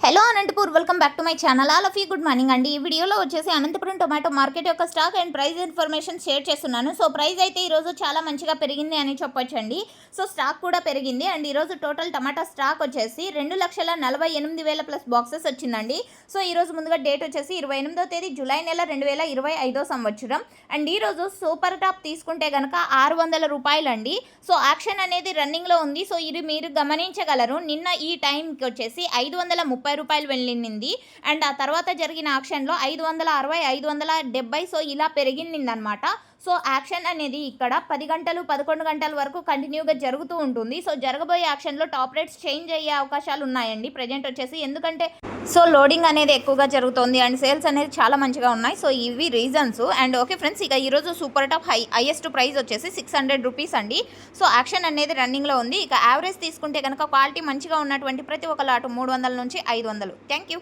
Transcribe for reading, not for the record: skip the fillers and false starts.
Hello Anantapur, welcome back to my channel. All of you good morning అండి. ఈ వీడియోలో వచ్చేసి అనంతపురం టొమాటో మార్కెట్ యొక్క stock and price information share చేస్తున్నాను. సో ప్రైస్ అయితే ఈరోజు చాలా మంచిగా పెరిగింది అని చెప్పొచ్చండి. సో స్టాక్ కూడా పెరిగింది అండ్ ఈరోజు టోటల్ టమాటా స్టాక్ వచ్చేసి 2,48,000 ప్లస్ బాక్సెస్ వచ్చిందండి. సో ఈరోజు ముందుగా డేట్ వచ్చేసి 28వ తేదీ జూలై నెల 2025 సంవత్సరం. అండ్ ఈరోజు సూపర్ టాప్ తీసుకుంటే కనుక 600 రూపాయలండి. సో యాక్షన్ అనేది రన్నింగ్లో ఉంది. సో ఇది మీరు గమనించగలరు. నిన్న ఈ టైంకి వచ్చేసి 530 రూపాయలు వెళ్ళింది అండ్ ఆ తర్వాత జరిగిన యాక్షన్లో 560, 570 సో ఇలా పెరిగిందనమాట. సో యాక్షన్ అనేది ఇక్కడ 10 గంటలు 11 గంటల వరకు కంటిన్యూగా జరుగుతూ ఉంటుంది. సో జరగబోయే యాక్షన్లో టాప్ రేట్స్ చేంజ్ అయ్యే అవకాశాలు ఉన్నాయండి ప్రజెంట్ వచ్చేసి. ఎందుకంటే సో లోడింగ్ అనేది ఎక్కువగా జరుగుతుంది అండ్ సేల్స్ అనేది చాలా మంచిగా ఉన్నాయి. సో ఇవి రీజన్స్. అండ్ ఓకే ఫ్రెండ్స్, ఇక ఈరోజు సూపర్ టాప్ హైయెస్ట్ ప్రైస్ వచ్చేసి 600 రూపీస్ అండి. సో యాక్షన్ అనేది రన్నింగ్లో ఉంది. ఇక యావరేజ్ తీసుకుంటే కనుక క్వాలిటీ మంచిగా ఉన్నటువంటి ప్రతి ఒక్క లాటు 300 నుంచి 500. Thank you.